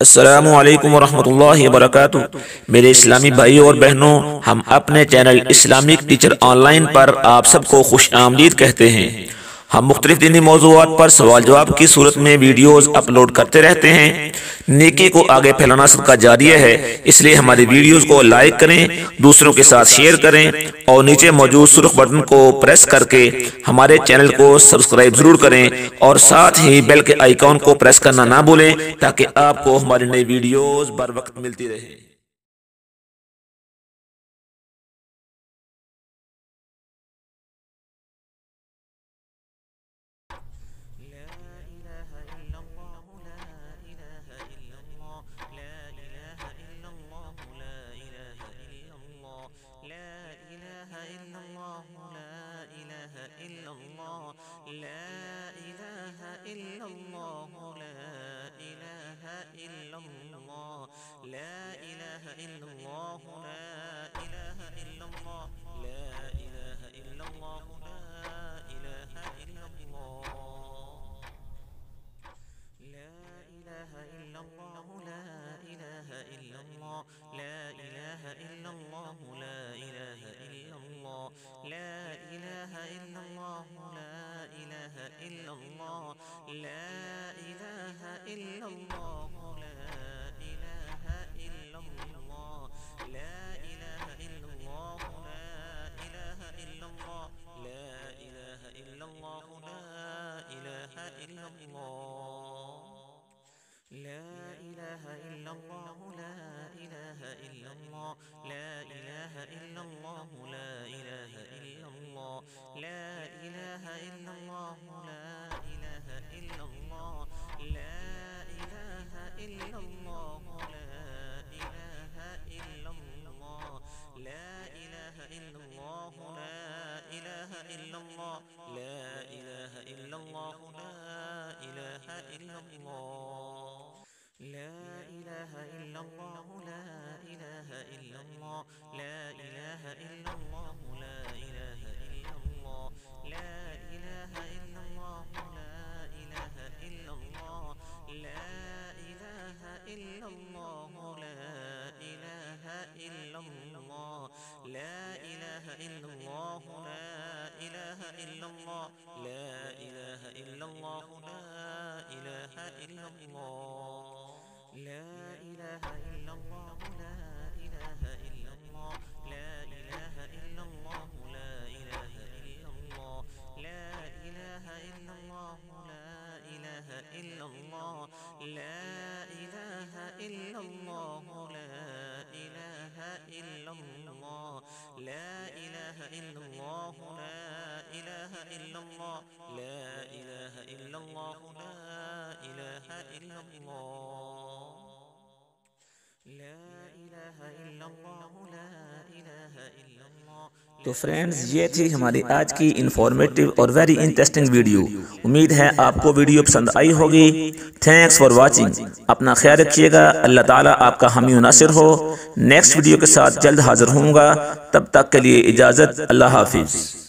السلام علیکم ورحمۃ اللہ وبرکاتہ۔ میرے اسلامی بھائیوں اور بہنوں، ہم اپنے channel Islamic teacher online پر آپ سب کو خوش آمدید کہتے ہیں۔ ہم مختلف دینی موضوعات پر سوال جواب کی صورت میں ویڈیوز اپلوڈ کرتے رہتے ہیں۔ نیکی کو آگے پھیلانا صدقہ جاریہ ہے، اس لیے ہماری ویڈیوز کو لائک کریں، دوسروں کے ساتھ شیئر کریں اور نیچے موجود سرخ بٹن کو پریس کر کے ہمارے چینل کو سبسکرائب ضرور کریں اور ساتھ ہی بیل کے آئیکن کو پریس کرنا نہ بھولیں تاکہ آپ کو ہماری نئی ویڈیوز بر وقت ملتی رہے۔ تو فرینڈز، یہ تھی ہماری آج کی انفارمیٹیو اور ویری انٹرسٹنگ ویڈیو۔ امید ہے آپ کو ویڈیو پسند آئی ہوگی۔ Thanks for watching. اپنا خیال رکھیے گا۔ اللہ تعالیٰ آپ کا حامی و ناصر ہو۔ نیکسٹ ویڈیو کے ساتھ جلد حاضر ہوں گا، تب تک کے لیے اجازت۔ اللہ حافظ۔